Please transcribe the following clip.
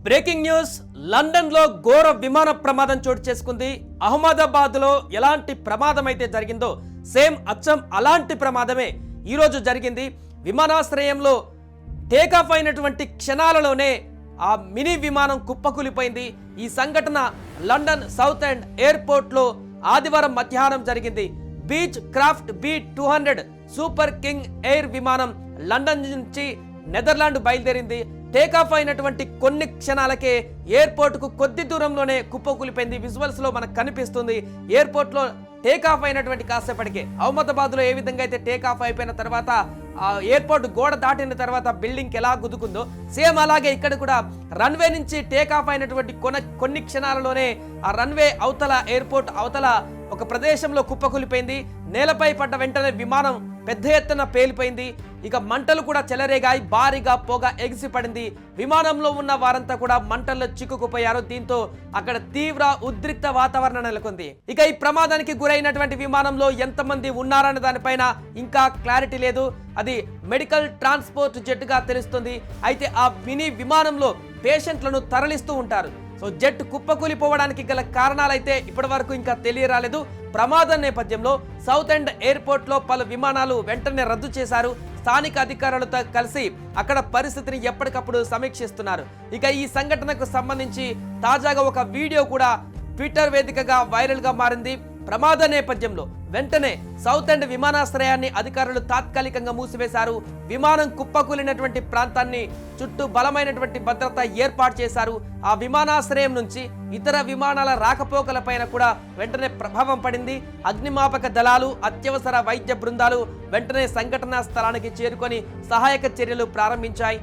Breaking news. London లో ఘోర విమాన ప్రమాదం చోటు చేసుకుంది. అహ్మదాబాద్ లో ఎలాంటి ప్రమాదం అయితే జరిగిందో సేమ్ అచ్చం అలాంటి ప్రమాదమే ఈ రోజు జరిగింది. విమానాశ్రయంలో టేకాఫ్ అయినటువంటి క్షణాలలోనే ఆ మినీ విమానం కుప్పకూలిపోయింది. ఈ సంఘటన లండన్ సౌత్ ఎండ్ ఎయిర్పోర్ట్ లో ఆదివారం మధ్యాహ్నం జరిగింది. Beach craft B200 super king air విమానం లండన్ నుంచి నెదర్లాండ్ బయలుదేరింది. టేకాఫ్ అయినటువంటి కొన్ని క్షణాలకే ఎయిర్పోర్ట్ కు కొద్ది దూరంలోనే కుప్పకూలిపోయింది. విజువల్స్ లో మనకు కనిపిస్తుంది. ఎయిర్పోర్ట్ లో టేకాఫ్ అయినటువంటి కాసేపటికే అహ్మదాబాద్ లో ఏ విధంగా అయితే టేకాఫ్ అయిపోయిన తర్వాత ఎయిర్పోర్ట్ గోడ దాటిన తర్వాత బిల్డింగ్ ఎలా గుద్దుకుందో సేమ్ అలాగే ఇక్కడ కూడా రన్వే నుంచి టేకాఫ్ అయినటువంటి కొన్ని క్షణాలలోనే ఆ రన్వే అవతల ఎయిర్పోర్ట్ అవతల ఒక ప్రదేశంలో కుప్పకూలిపోయింది. నేలపై పడ్డ వెంటనే విమానం పెద్ద ఎత్తున పేలిపోయింది. ఇక మంటలు కూడా చెలరేగాయి. భారీగా పొగ ఎగిసిపడింది. విమానంలో ఉన్న వారంతా కూడా మంటల్లో చిక్కుకుపోయారు. దీంతో అక్కడ తీవ్ర ఉద్రిక్త వాతావరణం నెలకొంది. ఇక ఈ ప్రమాదానికి గురైనటువంటి విమానంలో ఎంతమంది ఉన్నారన్న దానిపైన ఇంకా క్లారిటీ లేదు. అది మెడికల్ ట్రాన్స్పోర్ట్ జెట్గా తెలుస్తుంది. అయితే ఆ మినీ విమానంలో పేషెంట్లను తరలిస్తూ ఉంటారు. సో జెట్ కుప్పకూలిపోవడానికి గల కారణాలైతే ఇప్పటి వరకు ఇంకా తెలియరాలేదు. ప్రమాదం నేపథ్యంలో సౌత్ ఎండ్ ఎయిర్పోర్ట్ లో పలు విమానాలు వెంటనే రద్దు చేశారు. స్థానిక అధికారులతో కలిసి అక్కడ పరిస్థితిని ఎప్పటికప్పుడు సమీక్షిస్తున్నారు. ఇక ఈ సంఘటనకు సంబంధించి తాజాగా ఒక వీడియో కూడా ట్విట్టర్ వేదికగా వైరల్ గా మారింది. ప్రమాద నేపథ్యంలో వెంటనే సౌత్ ఎండ్ విమానాశ్రయాన్ని అధికారులు తాత్కాలికంగా మూసివేశారు. విమానం కుప్పకూలినటువంటి ప్రాంతాన్ని చుట్టూ బలమైనటువంటి భద్రత ఏర్పాటు చేశారు. ఆ విమానాశ్రయం నుంచి ఇతర విమానాల రాకపోకలపైన కూడా వెంటనే ప్రభావం పడింది. అగ్నిమాపక దళాలు, అత్యవసర వైద్య బృందాలు వెంటనే సంఘటనా స్థలానికి చేరుకొని సహాయక చర్యలు ప్రారంభించాయి.